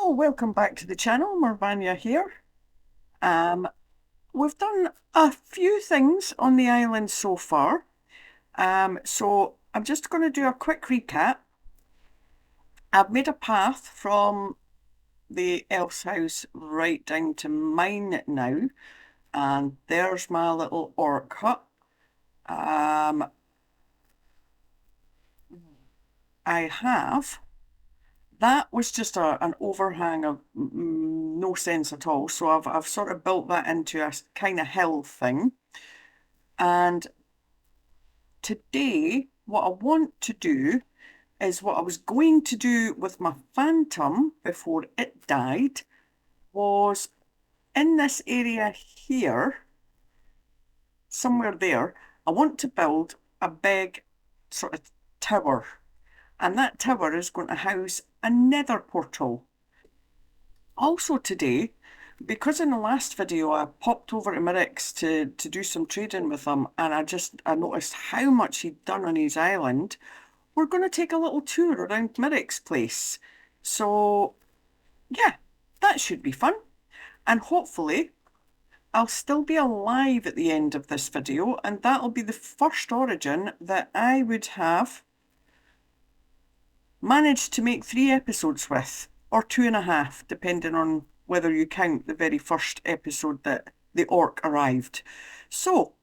Hello, welcome back to the channel. Mervanya here. We've done a few things on the island so far. So I'm just going to do a quick recap. I've made a path from the elf's house right down to mine now. And there's my little orc hut. I have That was just an overhang of no sense at all. So I've sort of built that into a kind of hill thing. And today, what I want to do is what I was going to do with my phantom before it died was in this area here, somewhere there, I want to build a big sort of tower. And that tower is going to house a nether portal. Also today, because in the last video I popped over to Myrriks to do some trading with him, and I noticed how much he'd done on his island, we're going to take a little tour around Myrrik's place. So yeah, that should be fun. And hopefully I'll still be alive at the end of this video, and that'll be the first origin that I would have managed to make 3 episodes with, or 2.5, depending on whether you count the very first episode that the orc arrived. So,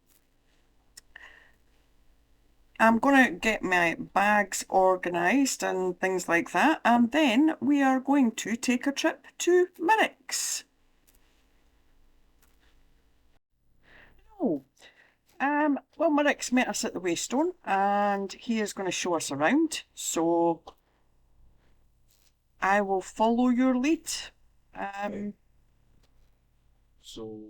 I'm going to get my bags organised and things like that, and then we are going to take a trip to Myrriks. Oh, well, Myrriks met us at the Waystone, and he is going to show us around, so I will follow your lead. Okay. So,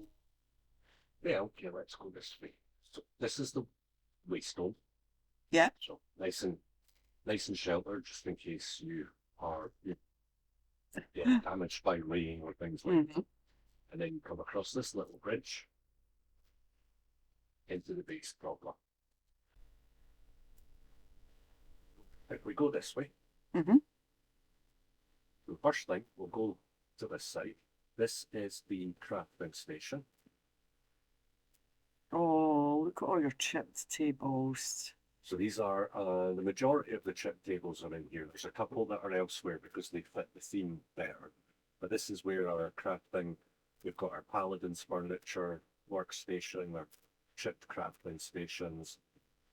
yeah, okay, let's go this way. So this is the waystone. Yeah. So nice and sheltered, just in case you are damaged by rain or things like that. And then you come across this little bridge into the base proper. If we go this way, the first thing we'll go to this side. This is the crafting station. Oh, look at all your chipped tables. So these are the majority of the chip tables are in here. There's a couple that are elsewhere because they fit the theme better. But this is where our crafting, we've got our paladin's furniture, workstation, our chipped crafting stations.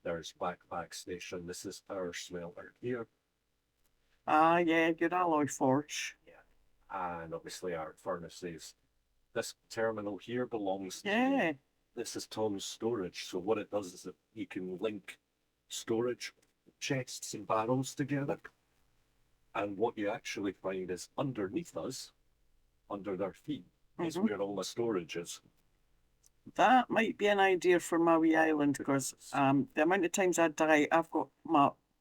There's backpack station. This is our smelter here. Ah, yeah, your alloy forge. Yeah. And obviously our furnaces. This terminal here belongs Yeah. to, this is Tom's storage. So what it does is that you can link storage chests and barrels together. And what you actually find is underneath us, under their feet, is where all the storage is. That might be an idea for my wee island because the amount of times I die, I've got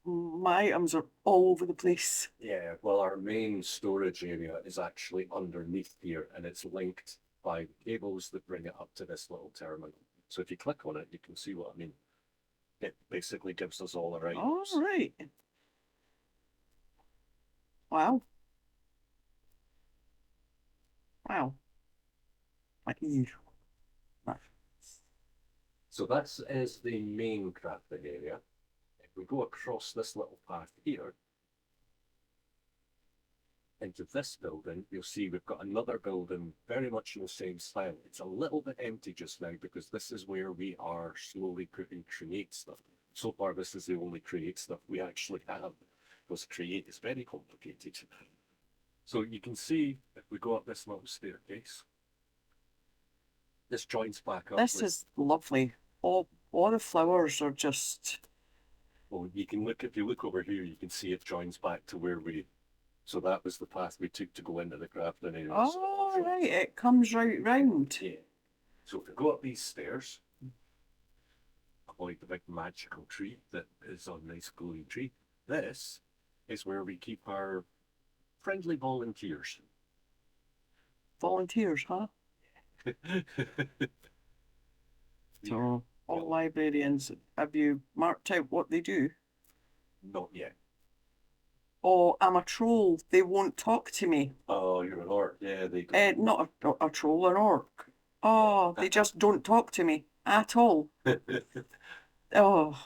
my items are all over the place. Yeah, well, our main storage area is actually underneath here, and it's linked by cables that bring it up to this little terminal. So if you click on it, you can see what I mean. It basically gives us all our items. All right. Wow. Wow. So that is the main crafting area. If we go across this little path here, into this building, you'll see we've got another building very much in the same style. It's a little bit empty just now because this is where we are slowly putting create stuff. So far, this is the only create stuff we actually have, because create is very complicated. So you can see, if we go up this little staircase, this joins back up. This is lovely. All the flowers are just... Well, you can look, if you look over here, you can see it joins back to where we, so that was the path we took to go into the crafting area. Oh, right, it comes right round. Yeah. So if we go up these stairs, avoid the big magical tree that is a nice glowing tree. This is where we keep our friendly volunteers. Volunteers, huh? So, all librarians, have you marked out what they do? Not yet. Oh, I'm a troll. They won't talk to me. Oh, you're an orc. Yeah, they do. Not a troll, an orc. Oh, they just don't talk to me at all. Oh,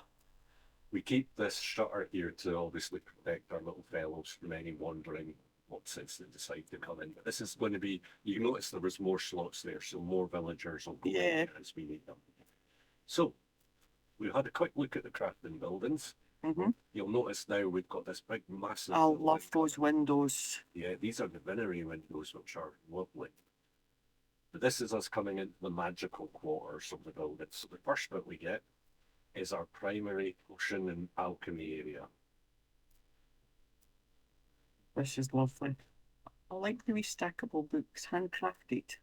We keep this shutter here to obviously protect our little fellows from any wandering since they decide to come in. But this is going to be, you notice there was more slots there, so more villagers will go in yeah. here as we need them. So, we had a quick look at the crafting buildings. Mm-hmm. You'll notice now we've got this big, massive. I love those windows. Yeah, these are the Venery windows, which are lovely. But this is us coming into the magical quarters of the building. So the first bit we get is our primary potion and alchemy area. This is lovely. I like the restackable books, handcrafted.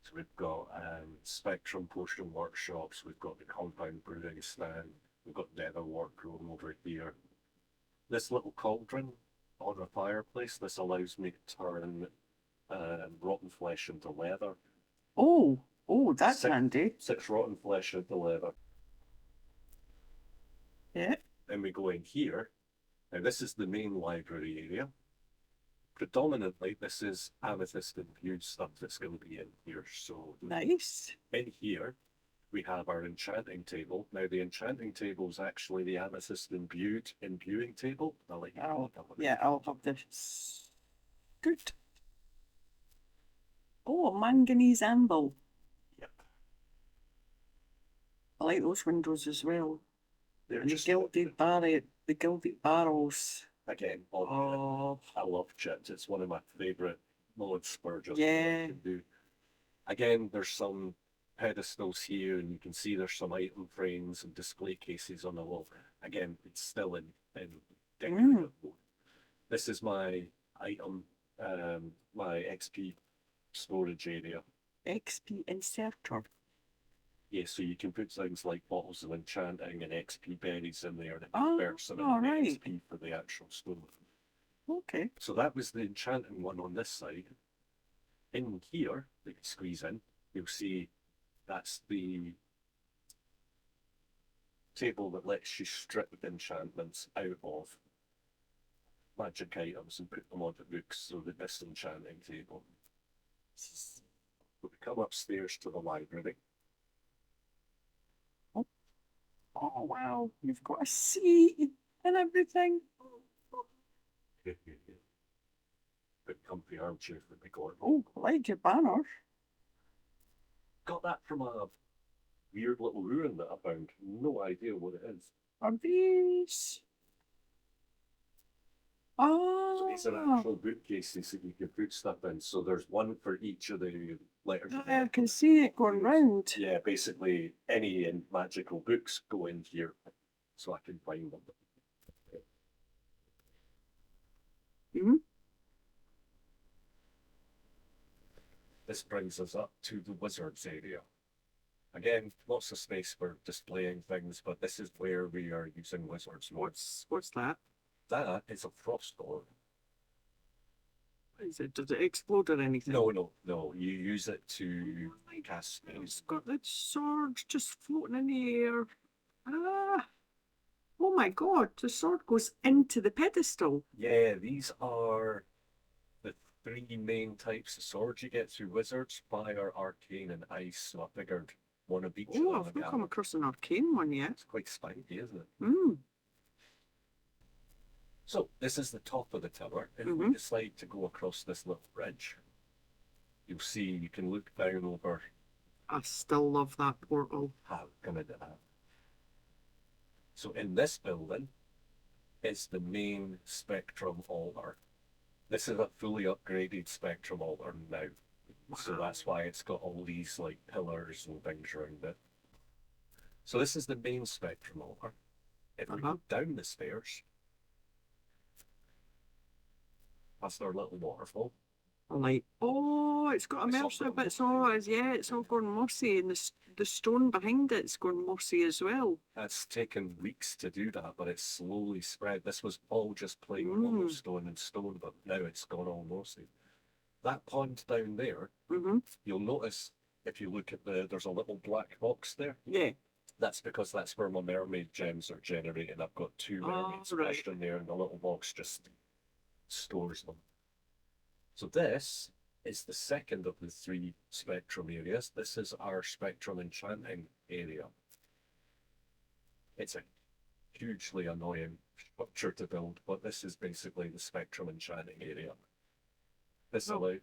So we've got Spectrum Potion Workshops, we've got the Compound Brewing Stand, we've got Nether Workroom over here. This little cauldron on a fireplace, this allows me to turn rotten flesh into leather. Oh, that's handy. 6 rotten flesh into leather. Yeah. Then we go in here. Now this is the main library area. Predominantly, this is amethyst imbued stuff that's going to be in here. So nice. In here, we have our enchanting table. Now the enchanting table is actually the amethyst imbuing table. I'll let you know. I'll have this. Good. Oh, manganese anvil. Yep. I like those windows as well. They're and just the gilded barrels. Again, oh, I love chips. It's one of my favourite modes for just yeah. to do. Again, there's some pedestals here, and you can see there's some item frames and display cases on the wall. Again, it's still in decorative mode. This is my item, my XP storage area. XP inserter. Yeah, so you can put things like bottles of enchanting and XP berries in there that converts them into XP for the actual store. Okay. So that was the enchanting one on this side. In here, that you squeeze in, you'll see that's the table that lets you strip enchantments out of magic items and put them onto books, so the disenchanting table. We come upstairs to the library. Oh wow, you've got a seat and everything. Big comfy armchair for the garden. Oh, I like your banner. Got that from a weird little ruin that I found. No idea what it is. Are these? Oh. So these are actual bookcases that you can put stuff in. So there's one for each of the letters. I can see it going round. Yeah, basically any magical books go in here, so I can find them. Mm-hmm. This brings us up to the wizards area. Again, lots of space for displaying things, but this is where we are using wizards. What's that? That is a frost orb. Is it? Does it explode or anything? No. You use it to cast spells. It's got that sword just floating in the air. Ah! Oh my God! The sword goes into the pedestal. Yeah, these are the 3 main types of swords you get through wizards: fire, arcane, and ice. So I figured one of each. Oh, I've not come across an arcane one yet. It's quite spiky, isn't it? Mm. So this is the top of the tower. If we decide to go across this little bridge, you'll see you can look down over. I still love that portal. How can I do that? So in this building is the main Spectrum altar. This is a fully upgraded Spectrum altar now. So that's why it's got all these like pillars and things around it. So this is the main Spectrum altar. If we go down the stairs, past our little waterfall. I'm like, oh, it's got a mercer, but it's all gone mossy, and the stone behind it's gone mossy as well. It's taken weeks to do that, but it's slowly spread. This was all just plain stone and stone, but now it's gone all mossy. That pond down there, you'll notice if you look at there's a little black box there. Yeah. That's because that's where my mermaid gems are generated. I've got 2 mermaids right. splashed in there, and the little box just stores them. So this is the second of the 3 spectrum areas. This is our spectrum enchanting area. It's a hugely annoying structure to build, but this is basically the spectrum enchanting area. This allows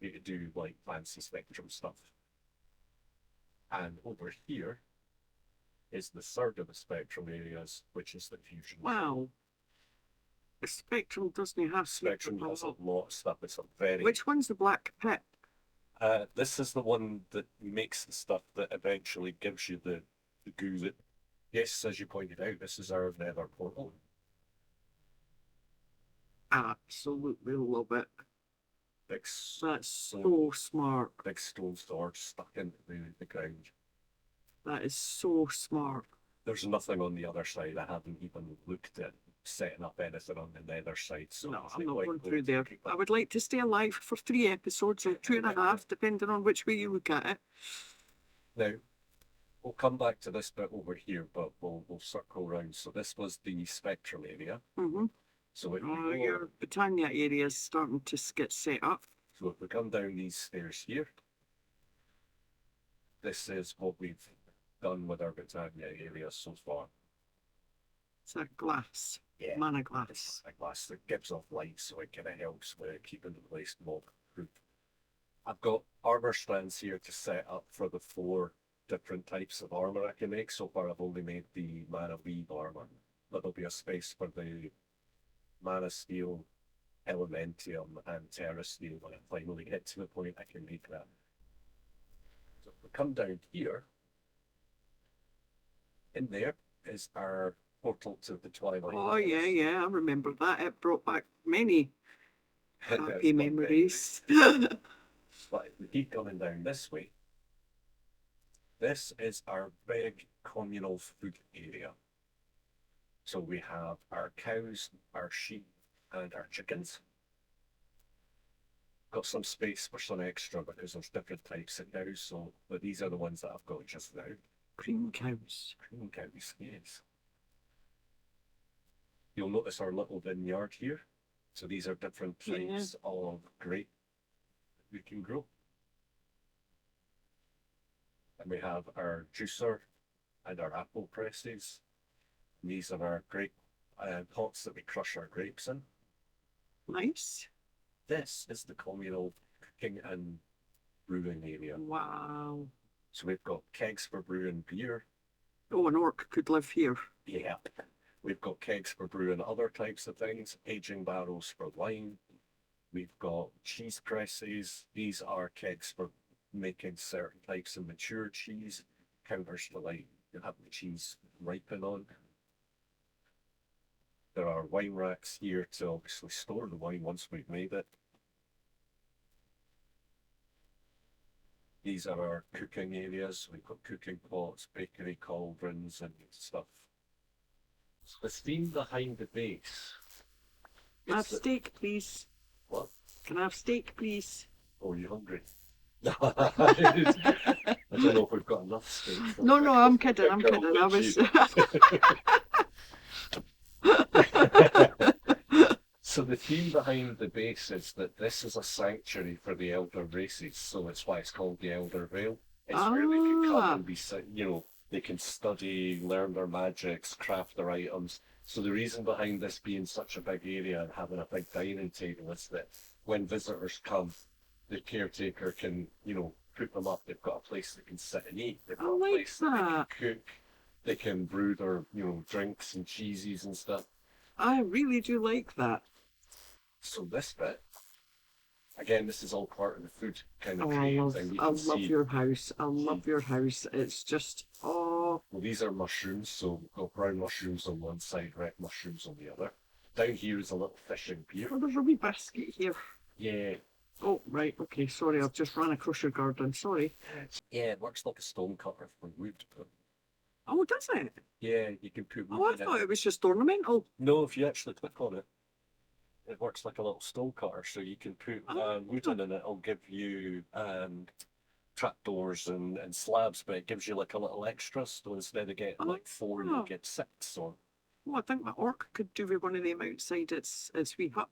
you to do like fancy spectrum stuff. And over here is the third of the spectrum areas, which is the fusion. Wow. The spectrum doesn't have Spectrum has a lot of stuff. It's a very... Which one's the black pit? This is the one that makes the stuff that eventually gives you the goo that... Yes, as you pointed out, this is our Nether portal. Absolutely love it. That's so smart. Big stone sword stuck into the ground. That is so smart. There's nothing on the other side. I haven't even looked at setting up anything on the Nether side. So no, I'm not going through there. I would like to stay alive for 3 episodes or 2.5, depending on which way you look at it. Now, we'll come back to this bit over here, but we'll circle around. So this was the spectrum area. Mm-hmm. So your Britannia area is starting to get set up. So if we come down these stairs here, this is what we've done with our Britannia area so far. It's a glass. Yeah. Mana glass. A glass that gives off light, so it kind of helps with keeping the place mob proof. I've got armor strands here to set up for the 4 different types of armor I can make. So far I've only made the mana weave armor, but there'll be a space for the mana steel, elementium, and terra steel when I finally get to the point I can make that. So if we come down here, in there is our portal to the Twilight. Oh yeah, I remember that. It brought back many happy memories. But if we keep coming down this way, this is our big communal food area. So we have our cows, our sheep, and our chickens. Got some space for some extra because there's different types of cows, so but these are the ones that I've got just now. Cream cows. Cream cows, yes. You'll notice our little vineyard here. So these are different types of grape that we can grow. And we have our juicer and our apple presses. And these are our grape pots that we crush our grapes in. Nice. This is the communal cooking and brewing area. Wow. So we've got kegs for brewing beer. Oh, an orc could live here. Yeah. We've got kegs for brewing other types of things, aging barrels for wine. We've got cheese presses. These are kegs for making certain types of mature cheese, counters to like you have the cheese ripen on. There are wine racks here to obviously store the wine once we've made it. These are our cooking areas. We've got cooking pots, bakery cauldrons and stuff. The theme behind the base. Can I have steak, please? What? Can I have steak, please? Oh, you hungry? I don't know if we've got enough steak. No, I'm kidding. I'm kidding. I was. So the theme behind the base is that this is a sanctuary for the elder races, so that's why it's called the Elder Vale. It's where they can come and be, they can study, learn their magics, craft their items. So the reason behind this being such a big area and having a big dining table is that when visitors come, the caretaker can, put them up. They've got a place they can sit and eat. They've got a place that they can cook. They can brew their, drinks and cheeses and stuff. I really do like that. So this bit, again, this is all part of the food kind of thing. I love your house. I love your house. It's just, Well, these are mushrooms, so we've got brown mushrooms on one side, red mushrooms on the other. Down here is a little fishing pier. Oh, there's a wee basket here. Yeah. Oh, right, okay, sorry, I've just ran across your garden, sorry. Yeah, it works like a stone cutter for wood. Oh, does it? Yeah, you can put wood I thought it was just ornamental. No, if you actually click on it, it works like a little stone cutter, so you can put wood in and it'll give you trapdoors and slabs, but it gives you like a little extra. So instead of getting like 4, you get 6. Or I think my orc could do with one of them outside its wee hut.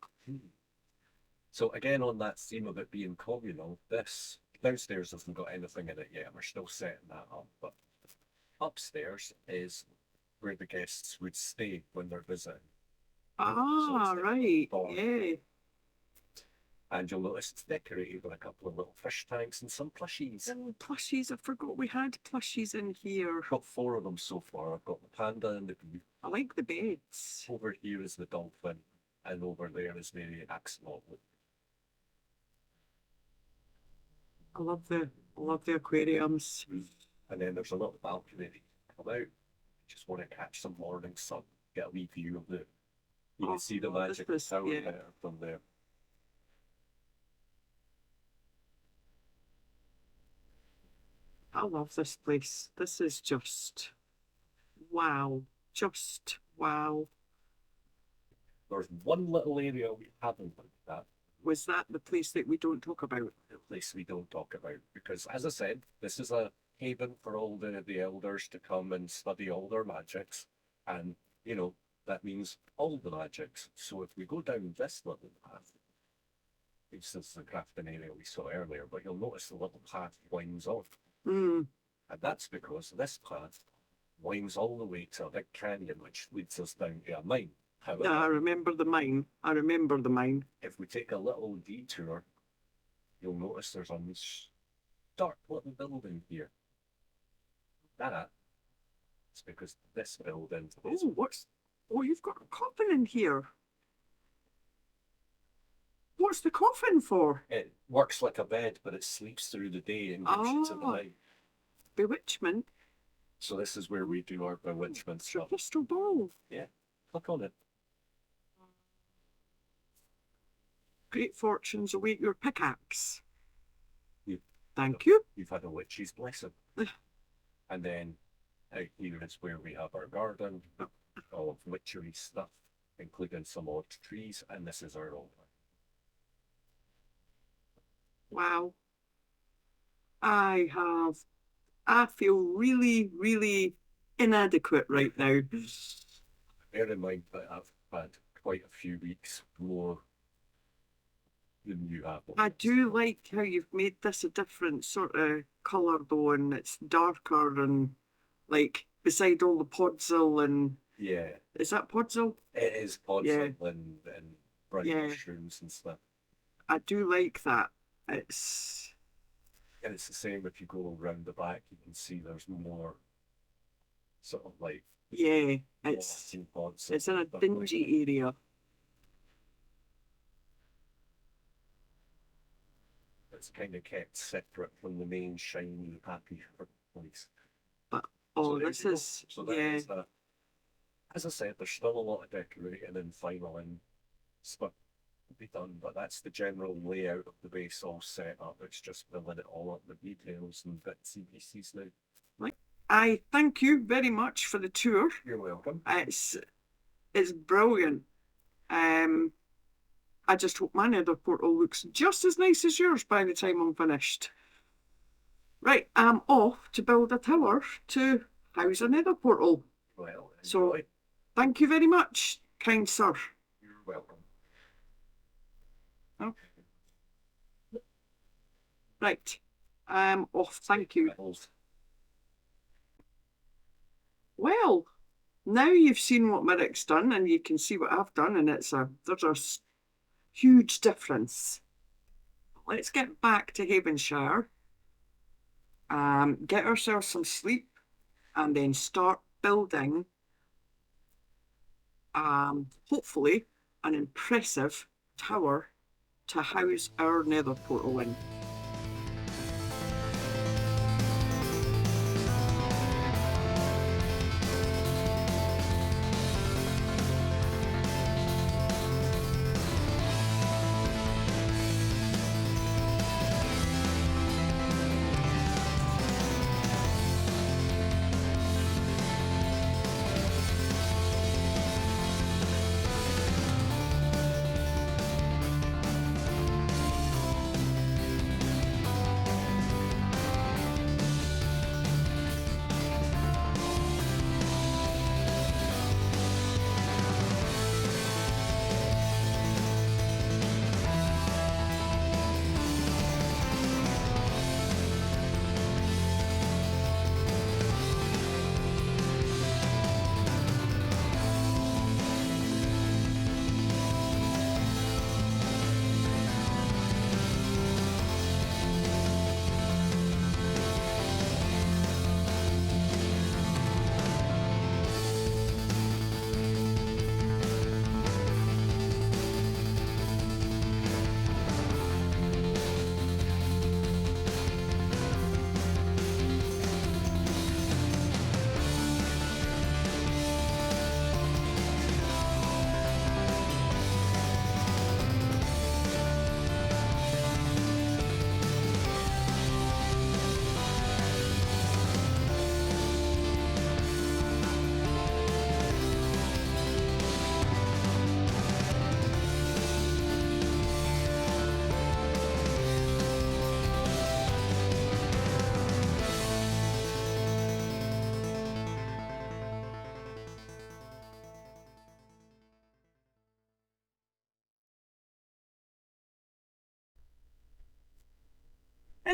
So again, on that theme of it being communal, this downstairs hasn't got anything in it yet. We're still setting that up, but upstairs is where the guests would stay when they're visiting. Ah, right, yeah. And you'll notice it's decorated with a couple of little fish tanks and some plushies. And plushies, I forgot we had plushies in here. I've got 4 of them so far. I've got the panda and the bee. I like the beds. Over here is the dolphin, and over there is the axolotl. I love the aquariums. And then there's a little balcony that you can come out. Just want to catch some morning sun, get a wee view of the. You can see the magic tower there from there. I love this place. This is just wow. Just wow. There's one little area we haven't looked at. Was that the place that we don't talk about? The place we don't talk about. Because, as I said, this is a haven for all the elders to come and study all their magics. And, you know, that means all the magics. So if we go down this little path, this is the crafting area we saw earlier, but you'll notice the little path winds off. Mm. And that's because this path winds all the way to a big canyon, which leads us down to a mine. However, I remember the mine. if we take a little detour, you'll notice there's a dark little building here. It's because this building is... Oh, you've got a coffin in here. What's the coffin for? It works like a bed, but it sleeps through the day and gives you to the night. Bewitchment. So this is where we do our bewitchment stuff. Crystal ball. Yeah, click on it. Great fortunes await your pickaxe. Thank you. you. You've had a witch's blessing. And then out here is where we have our garden of witchery stuff, including some odd trees, and this is our altar. Wow. I feel really, really inadequate right now. Bear in mind that I've had quite a few weeks more than you have. I do like how you've made this a different sort of colour though, and it's darker and like beside all the podzol and... Yeah. Is that podzol? It is podzol and bright mushrooms and stuff. I do like that. It's... And it's the same if you go around the back, you can see there's more sort of like... Yeah, it's in a dingy area. It's kind of kept separate from the main shiny, happy place. But this is as I said, there's still a lot of decorating and final and stuff to be done, but that's the general layout of the base all set up. It's just filling it all up with details and bits and pieces now. Right. I thank you very much for the tour. You're welcome. It's brilliant. I just hope my nether portal looks just as nice as yours by the time I'm finished. Right, I'm off to build a tower to house a nether portal. Well, so thank you very much, kind sir. You're welcome. Okay. Right, I'm off. Thank you. Well, now you've seen what Myrrik's done, and you can see what I've done, and there's a huge difference. Let's get back to Havenshire, get ourselves some sleep, and then start building, hopefully, an impressive tower to house our nether portal in.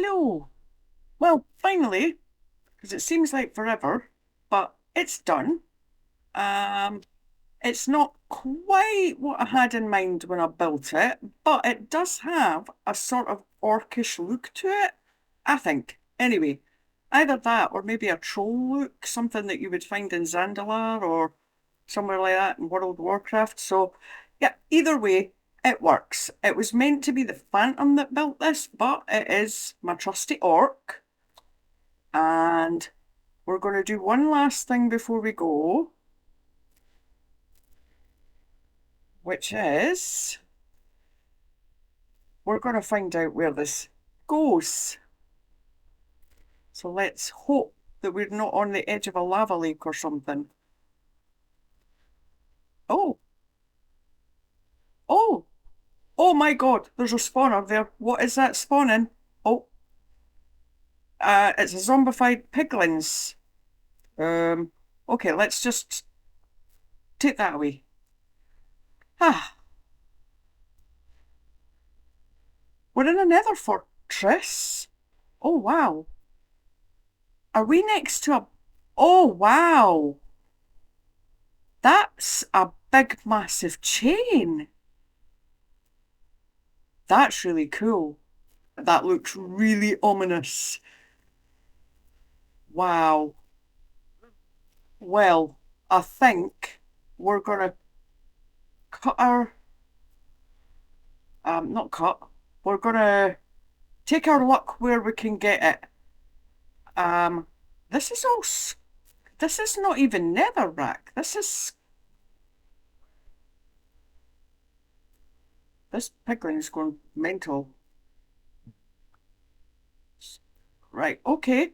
Hello. Well, finally, because it seems like forever, but it's done. Um, it's not quite what I had in mind when I built it, but it does have a sort of orcish look to it, I think. Anyway, either that or maybe a troll look, something that you would find in Zandalar or somewhere like that in World of Warcraft. So, yeah, either way, it works. It was meant to be the Phantom that built this, but it is my trusty orc. And we're going to do one last thing before we go, which is we're going to find out where this goes. So let's hope that we're not on the edge of a lava lake or something. Oh, oh, oh my God, there's a spawner there. What is that spawning? Oh, it's a zombified piglins. Um, okay, let's just take that away. Ah, we're in a nether fortress. Oh, wow. Are we next to a... Oh, wow. That's a big, massive chain. That's really cool. That looks really ominous. Wow. Well, I think we're gonna cut our... not cut. We're gonna take our luck where we can get it. Um, this is all... This is not even netherrack. This piglin is going mental. Right, okay.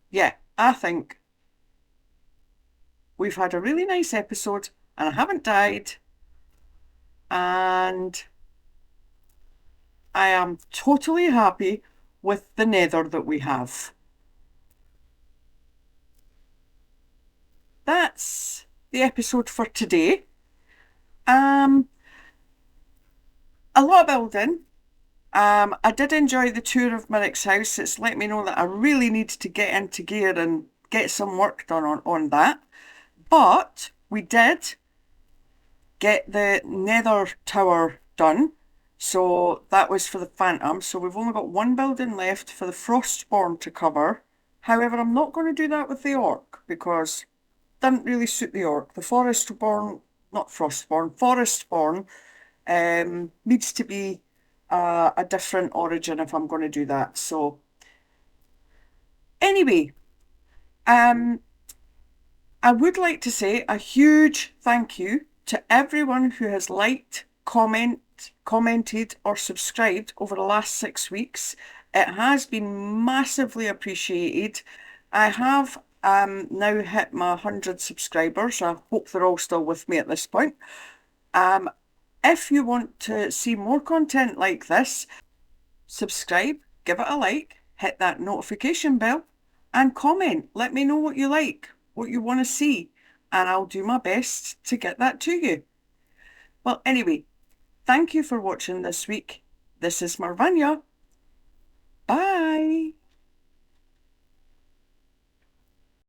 Yeah, I think we've had a really nice episode and I haven't died. And I am totally happy with the nether that we have. That's the episode for today. Um, a lot of building. I did enjoy the tour of Myrrik's house. It's let me know that I really need to get into gear and get some work done on that. But we did get the nether tower done. So that was for the Phantom. So we've only got one building left for the Frostborn to cover. However, I'm not going to do that with the Orc because it doesn't really suit the Orc. The Forestborn, not Frostborn, Forestborn needs to be a different origin if I'm going to do that. So anyway, um, I would like to say a huge thank you to everyone who has liked, commented or subscribed over the last 6 weeks. It has been massively appreciated. I have now hit my 100 subscribers. I hope they're all still with me at this point. If you want to see more content like this, subscribe, give it a like, hit that notification bell and comment. Let me know what you like, what you want to see, and I'll do my best to get that to you. Well, anyway, thank you for watching this week. This is Mervanya.